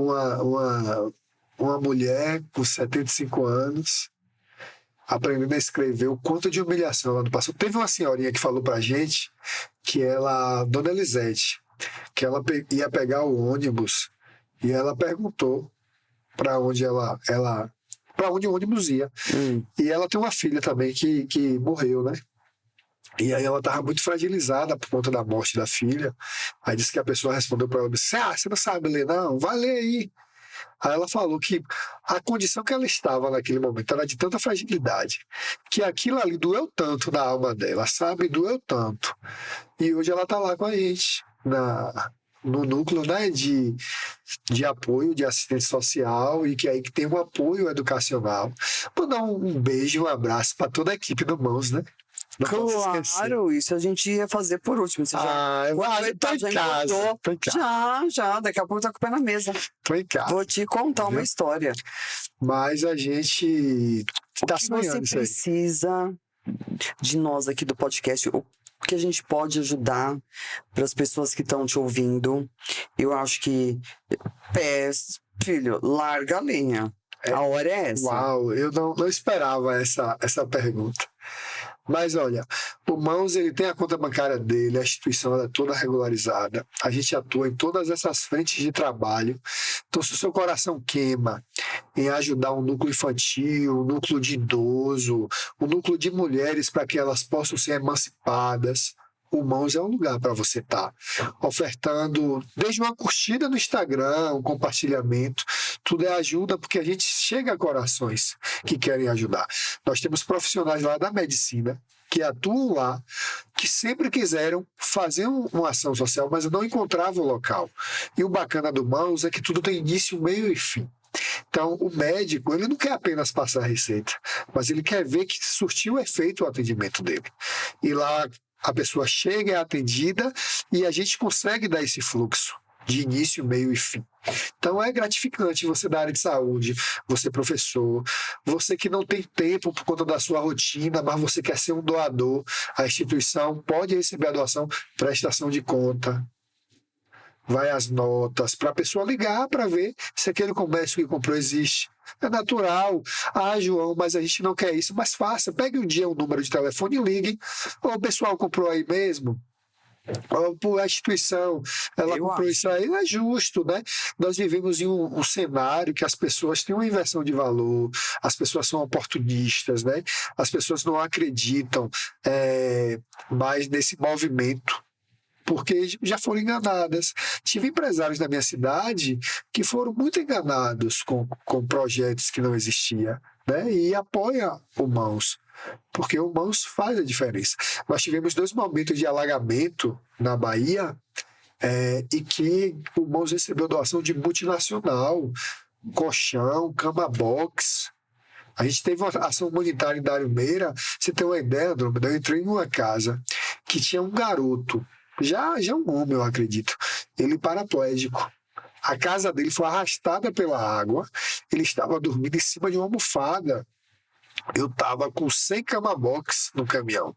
uma mulher com 75 anos aprendendo a escrever o quanto de humilhação ela não passou. Teve uma senhorinha que falou pra gente que ela, Dona Elisete, que ela ia pegar o ônibus e ela perguntou para onde para onde o ônibus ia. E ela tem uma filha também que morreu, né? E aí ela estava muito fragilizada por conta da morte da filha. Aí disse que a pessoa respondeu para ela, disse, você não sabe ler não? Vai ler aí. Aí ela falou que a condição que ela estava naquele momento era de tanta fragilidade, que aquilo ali doeu tanto na alma dela, sabe? Doeu tanto. E hoje ela está lá com a gente, no núcleo, né, de apoio, de assistência social, e que aí que tem um apoio educacional. Vou dar um beijo e um abraço para toda a equipe do Mãos, né? Não posso esquecer. Claro, isso a gente ia fazer por último. Você já, Eu tô em casa. Tô em casa. Já, daqui a pouco tá com o pé na mesa. Tô em casa. Vou te contar uma história. Mas a gente tá sonhando isso aí. Você precisa de nós aqui do podcast, o que a gente pode ajudar para as pessoas que estão te ouvindo. Eu acho que, filho, larga a lenha. A hora é essa. Uau, eu não esperava essa pergunta. Mas olha, o Mãos, ele tem a conta bancária dele, a instituição é toda regularizada, a gente atua em todas essas frentes de trabalho. Então, se o seu coração queima em ajudar um núcleo infantil, um núcleo de idoso, um núcleo de mulheres para que elas possam ser emancipadas, o Mãos é um lugar para você estar ofertando, desde uma curtida no Instagram, um compartilhamento, tudo é ajuda, porque a gente chega a corações que querem ajudar. Nós temos profissionais lá da medicina que atuam lá, que sempre quiseram fazer uma ação social, mas não encontravam o local. E o bacana do Mãos é que tudo tem início, meio e fim. Então, o médico, ele não quer apenas passar a receita, mas ele quer ver que surtiu efeito o atendimento dele. E lá a pessoa chega, é atendida e a gente consegue dar esse fluxo de início, meio e fim. Então é gratificante você da área de saúde, você professor, você que não tem tempo por conta da sua rotina, mas você quer ser um doador, a instituição pode receber a doação, prestação de conta, vai as notas, para a pessoa ligar para ver se aquele comércio que comprou existe. É natural. João, mas a gente não quer isso. Mas faça, pegue um dia o número de telefone e ligue. Ou o pessoal comprou aí mesmo? Ou a instituição, ela comprou isso aí, é justo, né? Nós vivemos em um cenário que as pessoas têm uma inversão de valor, as pessoas são oportunistas, né? As pessoas não acreditam mais nesse movimento, porque já foram enganadas. Tive empresários na minha cidade que foram muito enganados com projetos que não existiam, né? E apoia o Mãos, porque o Mãos faz a diferença. Nós tivemos 2 momentos de alagamento na Bahia e que o Mãos recebeu doação de multinacional, colchão, cama box. A gente teve uma ação humanitária em Dário Meira. Você tem uma ideia, Andrômeda? Eu entrei em uma casa que tinha um garoto, já um homem, eu acredito, ele paraplégico. A casa dele foi arrastada pela água, ele estava dormindo em cima de uma almofada. Eu estava com 100 cama box no caminhão.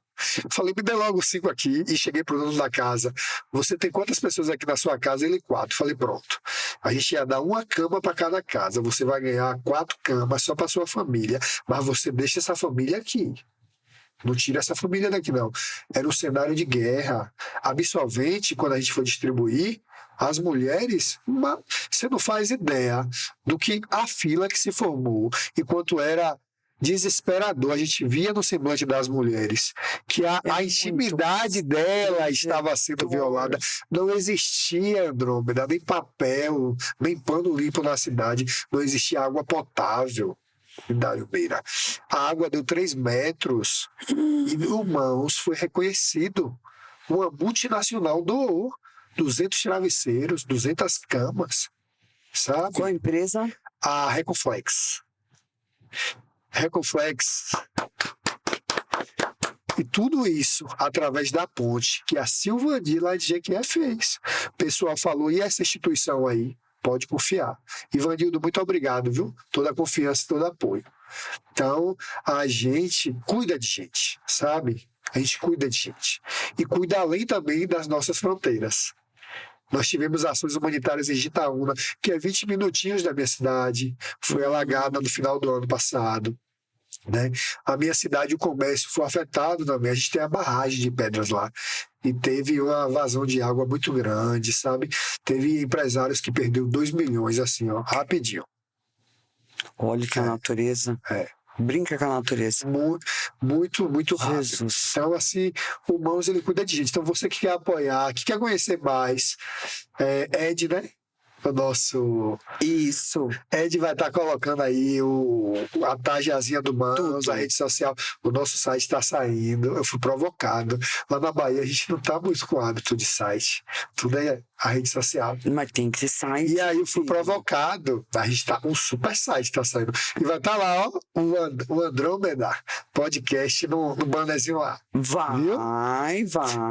Falei, me dê logo 5 aqui, e cheguei para o dono da casa. Você tem quantas pessoas aqui na sua casa? Ele, 4. Falei, pronto. A gente ia dar uma cama para cada casa. Você vai ganhar 4 camas só para sua família, mas você deixa essa família aqui. Não tira essa família daqui, não. Era um cenário de guerra. Absolvente, quando a gente foi distribuir, as mulheres, você não faz ideia do que a fila que se formou, enquanto era desesperador. A gente via no semblante das mulheres que a intimidade dela estava sendo violada. Não existia, Andrômeda, nem papel, nem pano limpo na cidade. Não existia água potável em Dário Meira. A água deu 3 metros e o Mãos foi reconhecido. Uma multinacional doou 200 travesseiros, 200 camas, sabe? Qual a empresa? A Recoflex. E tudo isso através da ponte que a Silvani lá de Jequié fez. O pessoal falou, e essa instituição aí? Pode confiar. Ivanildo, muito obrigado, viu? Toda a confiança, todo apoio. Então, a gente cuida de gente, sabe? A gente cuida de gente. E cuida além também das nossas fronteiras. Nós tivemos ações humanitárias em Jitaúna, que é 20 minutinhos da minha cidade, foi alagada no final do ano passado. Né? A minha cidade, o comércio foi afetado também. A gente tem a barragem de pedras lá. E teve uma vazão de água muito grande, sabe? Teve empresários que perderam 2 milhões, assim, ó, rapidinho. Olha que a natureza. Brinca com a natureza. Muito rápido. Jesus. Então, assim, o Mãos, ele cuida de gente. Então, você que quer apoiar, que quer conhecer mais, Ed, né? O nosso... Isso. Ed vai estar colocando aí a tajazinha do Mãos, a rede social. O nosso site está saindo. Eu fui provocado. Lá na Bahia, a gente não está muito com hábito de site. Tudo é a rede social. Mas tem que ser site. E aí eu fui provocado. A gente tá com um super site, tá saindo. E vai estar lá, ó, o Andrômeda podcast no bannerzinho lá. Vai.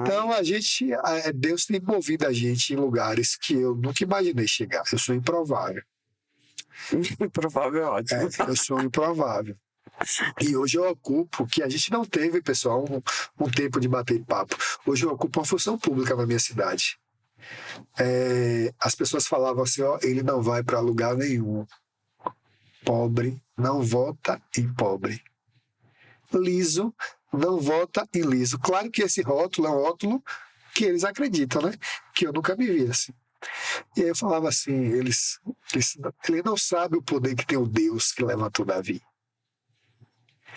Então a gente, Deus tem movido a gente em lugares que eu nunca imaginei chegar. Eu sou improvável. Improvável é ótimo. Eu sou improvável. E hoje eu ocupo, que a gente não teve, pessoal, um tempo de bater papo. Hoje eu ocupo uma função pública na minha cidade. As pessoas falavam assim, ó, ele não vai para lugar nenhum. Pobre não vota em pobre. Liso não vota em liso. Claro que esse rótulo é um rótulo que eles acreditam, né? Que eu nunca me vi assim. E aí eu falava assim, ele não sabe o poder que tem o Deus que levantou Davi.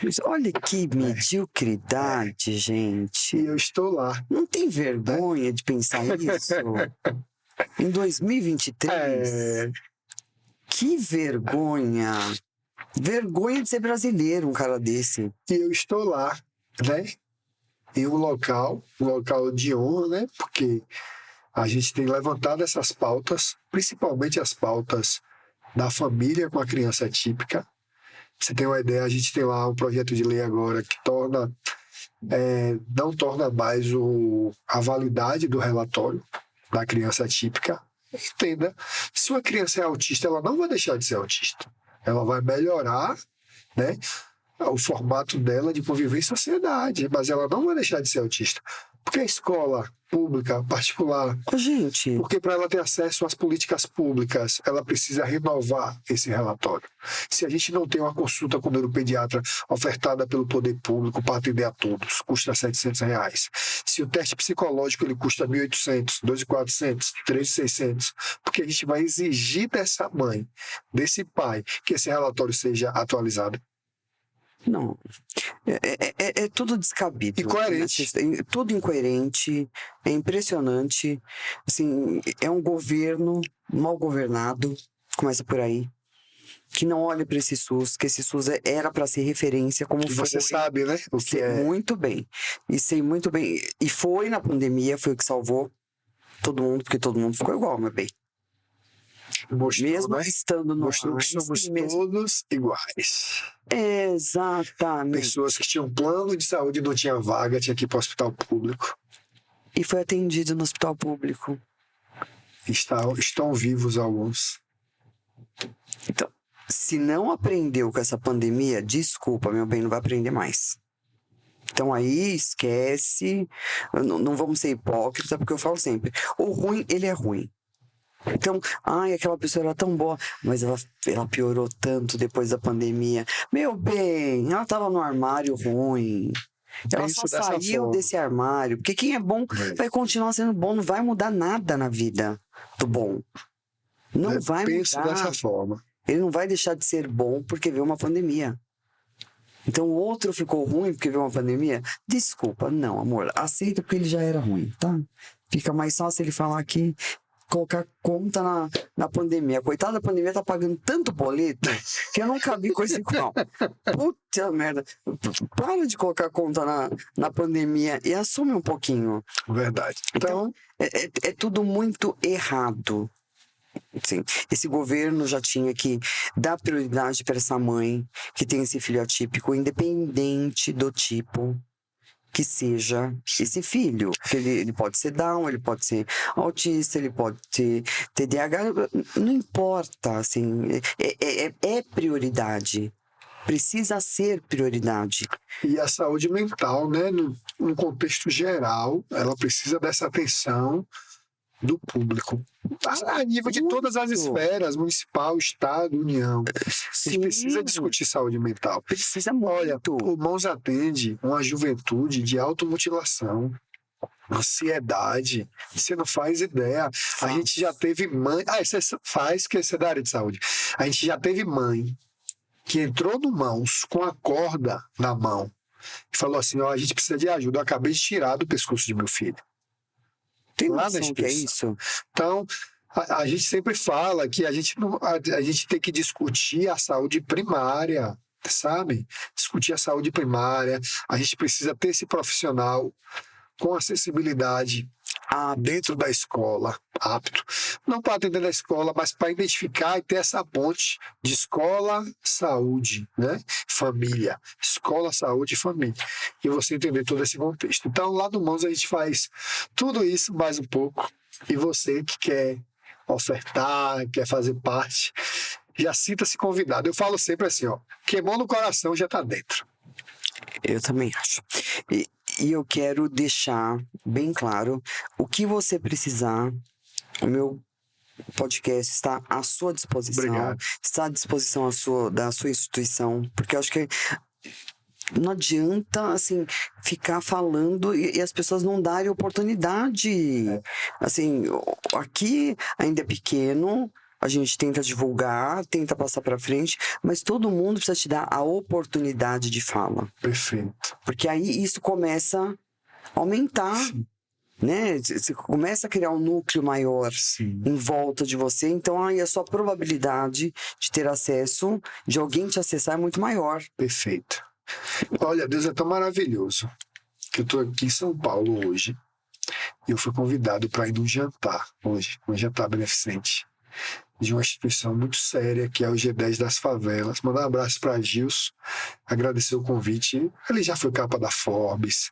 Mas olha que mediocridade, gente. E eu estou lá. Não tem vergonha de pensar isso? Em 2023? Que vergonha. Vergonha de ser brasileiro, um cara desse. E eu estou lá, né? Em um local de honra, né? Porque a gente tem levantado essas pautas, principalmente as pautas da família com a criança atípica. Você tem uma ideia, a gente tem lá um projeto de lei agora que não torna mais a validade do relatório da criança atípica. Entenda, se uma criança é autista, ela não vai deixar de ser autista. Ela vai melhorar, né, o formato dela de conviver em sociedade, mas ela não vai deixar de ser autista. Porque a escola pública, particular, Gente, porque para ela ter acesso às políticas públicas, ela precisa renovar esse relatório. Se a gente não tem uma consulta com o neuropediatra ofertada pelo poder público para atender a todos, custa R$700. Se o teste psicológico ele custa R$1.800, R$2.400, R$3.600, porque a gente vai exigir dessa mãe, desse pai, que esse relatório seja atualizado. não. É tudo descabido. Incoerente. Tudo incoerente. É impressionante. Assim, é um governo mal governado. Começa por aí. Que não olha para esse SUS, que esse SUS era para ser referência, como foi. Você sabe, né? O que sei muito bem. E sei muito bem. E foi na pandemia, foi o que salvou todo mundo, porque todo mundo ficou igual, meu bem. Mostrou, Mesmo né? estando no Mostrou que somos todos iguais. Exatamente. Pessoas que tinham plano de saúde e não tinham vaga, tinha que ir para o hospital público. E foi atendido no hospital público. Estão vivos alguns. Então, se não aprendeu com essa pandemia, desculpa, meu bem, não vai aprender mais. Então aí esquece, não vamos ser hipócritas, porque eu falo sempre, o ruim, ele é ruim. Então, aquela pessoa era tão boa, mas ela piorou tanto depois da pandemia. Meu bem, ela estava no armário ruim. Ela só saiu desse armário. Porque quem é bom vai continuar sendo bom, não vai mudar nada na vida do bom. Não vai Penso mudar. dessa forma. Ele não vai deixar de ser bom porque veio uma pandemia. Então o outro ficou ruim porque veio uma pandemia? Desculpa, não, amor. Aceita porque ele já era ruim, tá? Fica mais fácil ele falar que colocar conta na pandemia. Coitada da pandemia, tá pagando tanto boleto que eu nunca vi coisa igual. Puta merda. Para de colocar conta na pandemia e assume um pouquinho. Verdade. Então, é tudo muito errado. Sim, esse governo já tinha que dar prioridade para essa mãe que tem esse filho atípico, independente do tipo. que seja esse filho. Que ele pode ser Down, ele pode ser autista, ele pode ter TDAH, não importa, assim, é prioridade. Precisa ser prioridade. E a saúde mental, né, no contexto geral, ela precisa dessa atenção do público. A nível de todas as esferas, municipal, estado, união. A gente precisa discutir saúde mental. Precisa muito. Olha, o Mãos atende uma juventude de automutilação, ansiedade. Você não faz ideia. A gente já teve mãe... você faz, que você é da área de saúde. A gente já teve mãe que entrou no Mãos com a corda na mão e falou assim, a gente precisa de ajuda, eu acabei de tirar do pescoço de meu filho. Tem lá noção que é isso? Então, a gente sempre fala que a gente tem que discutir a saúde primária, sabe? Discutir a saúde primária, a gente precisa ter esse profissional com acessibilidade dentro da escola, apto. Não para atender na escola, mas para identificar e ter essa ponte de escola, saúde, né? Família. Escola, saúde e família. E você entender todo esse contexto. Então, lá no Mãos a gente faz tudo isso, mais um pouco. E você que quer ofertar, quer fazer parte, já sinta-se convidado. Eu falo sempre assim, queimou no coração, já está dentro. Eu também acho. E eu quero deixar bem claro, o que você precisar, o meu podcast está à sua disposição. Obrigado. Está à disposição da sua instituição, porque eu acho que não adianta, assim, ficar falando e as pessoas não darem oportunidade. Assim, aqui ainda é pequeno, a gente tenta divulgar, tenta passar para frente, mas todo mundo precisa te dar a oportunidade de fala. Perfeito. Porque aí isso começa a aumentar, né? Você começa a criar um núcleo maior em volta de você, então aí a sua probabilidade de ter acesso, de alguém te acessar é muito maior. Perfeito. Olha, Deus é tão maravilhoso que eu estou aqui em São Paulo hoje e eu fui convidado para ir num jantar hoje, um jantar beneficente de uma instituição muito séria que é o G10 das favelas. Mandar um abraço para Gilson, agradecer o convite. Ele já foi capa da Forbes,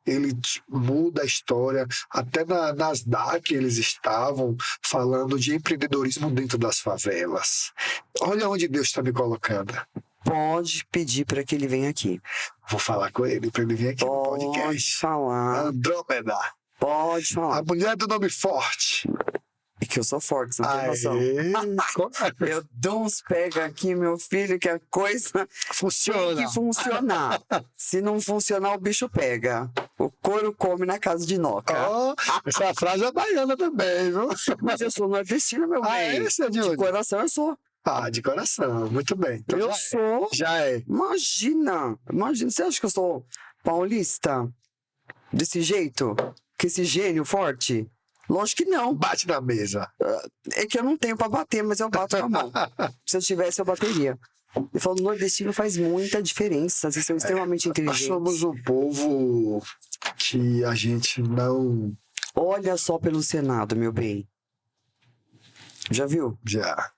ele muda a história. Até na Nasdaq eles estavam falando de empreendedorismo dentro das favelas. Olha onde Deus está me colocando. Pode pedir para que ele venha aqui. Vou falar com ele para ele vir aqui no podcast. Pode falar. Andrômeda. Pode falar. A mulher do nome forte. E que eu sou forte, você não tem noção. Eu dou uns pega aqui, meu filho, que a coisa funciona. Tem que funcionar. Se não funcionar, o bicho pega. O couro come na casa de Noca. Essa frase é baiana também, viu? Mas eu sou nordestino, meu bem. Esse é de coração eu sou. De coração, muito bem. Então eu sou. Já é. Imagina, você acha que eu sou paulista? Desse jeito? Com esse gênio forte? Lógico que não. Bate na mesa. É que eu não tenho pra bater, mas eu bato com a mão. Se eu tivesse, eu bateria. Eu falo, nordestino faz muita diferença. Vocês são extremamente inteligentes. Nós somos um povo que a gente não... Olha só pelo Senado, meu bem. Já viu? Já.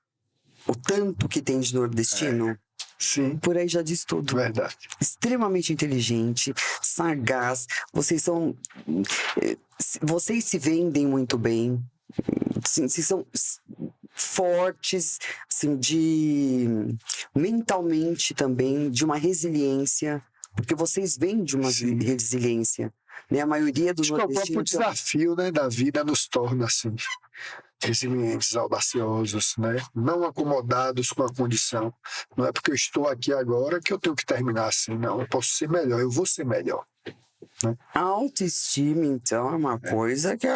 O tanto que tem de nordestino. Sim. Por aí já diz tudo. Verdade. Extremamente inteligente, sagaz. Vocês se vendem muito bem. Vocês são fortes, assim, mentalmente também, de uma resiliência. Porque vocês vêm de uma resiliência. Né? A maioria dos nordestinos... O próprio desafio, né, da vida nos torna assim... resilientes, audaciosos, né? Não acomodados com a condição. Não é porque eu estou aqui agora que eu tenho que terminar assim, não. Eu posso ser melhor, eu vou ser melhor. Né? A autoestima, então, é uma coisa que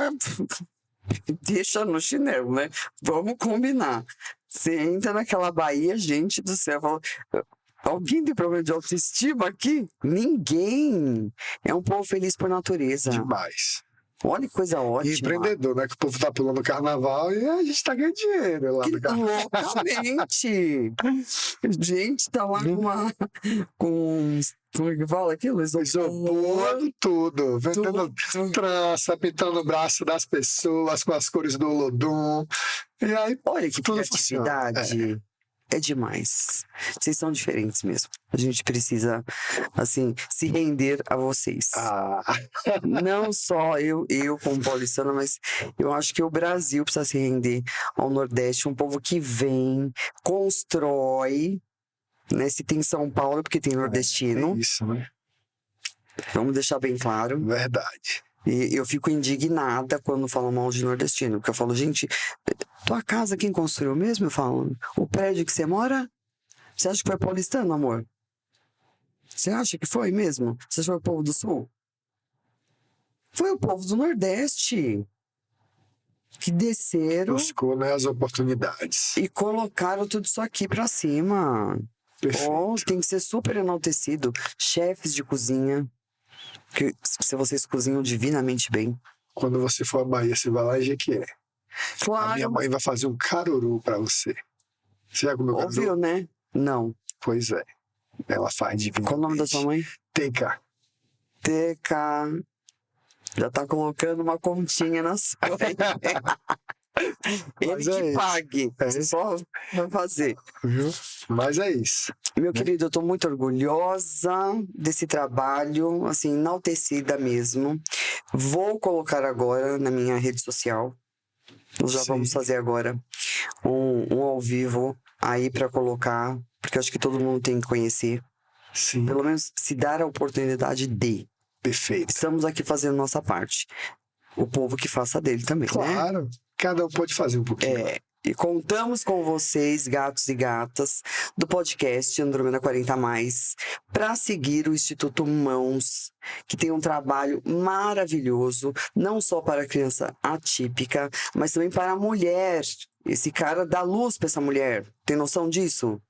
deixa no chinelo, né? Vamos combinar. Você entra naquela Bahia, gente do céu, fala... Alguém tem problema de autoestima aqui? Ninguém. É um povo feliz por natureza. Demais. Olha que coisa ótima. E empreendedor, né? Que o povo tá pulando carnaval e a gente tá ganhando dinheiro lá no carnaval. Loucamente! Gente, tá lá com como é que fala aquilo? Isopor, tudo. Vendendo trança, pintando o braço das pessoas com as cores do Olodum. E aí, olha que criatividade. é demais. Vocês são diferentes mesmo. A gente precisa, assim, se render a vocês. Ah, Não só eu como paulistana, mas eu acho que o Brasil precisa se render ao Nordeste, um povo que vem, constrói, né? Se tem São Paulo, porque tem é nordestino, isso, né? vamos deixar bem claro. Verdade. E eu fico indignada quando falam mal de nordestino, porque eu falo, gente, tua casa quem construiu mesmo? Eu falo, o prédio que você mora? Você acha que foi paulistano, amor? Você acha que foi mesmo? Você achou o povo do Sul? Foi o povo do Nordeste que desceram Buscou, né, as oportunidades. e colocaram tudo isso aqui pra cima. Perfeito. Oh, tem que ser super enaltecido. Chefes de cozinha, que se vocês cozinham divinamente bem. Quando você for à Bahia, você vai lá em Jequié. A Claro, minha mãe vai fazer um caruru pra você. Você já comeu ouviu, caruru? né? Não. Pois é. Ela faz divinamente. Qual o nome da sua mãe? Teca. Teca. Já tá colocando uma continha na sua. Ele Mas que é isso. pague. É Você só vai fazer. Viu? Mas é isso. Meu querido, eu tô muito orgulhosa desse trabalho, assim, enaltecida mesmo. Vou colocar agora na minha rede social. Nós já Sim. vamos fazer agora um ao vivo aí pra colocar, porque eu acho que todo mundo tem que conhecer. Sim. Pelo menos se dar a oportunidade de. Perfeito. Estamos aqui fazendo nossa parte. O povo que faça dele também, né? Claro. Cada um pode fazer um pouquinho. E contamos com vocês, gatos e gatas, do podcast Andrômeda 40+, para seguir o Instituto Mãos, que tem um trabalho maravilhoso, não só para a criança atípica, mas também para a mulher. Esse cara dá luz para essa mulher. Tem noção disso?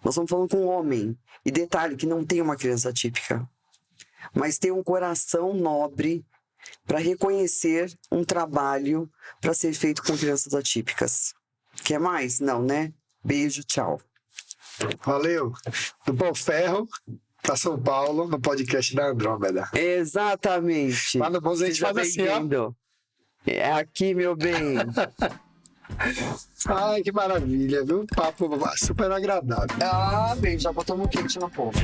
Nós estamos falando com um homem. E detalhe, que não tem uma criança atípica, mas tem um coração nobre para reconhecer um trabalho para ser feito com crianças atípicas. Quer mais? Não, né? Beijo, tchau. Valeu. Do Pau Ferro pra São Paulo, no podcast da Andrômeda. Exatamente. Lá no Mãos a gente Seja faz assim, ó. bem-vindo. É aqui, meu bem. Ai, que maravilha, viu? Papo super agradável. Ah, bem, já botamos quente no povo.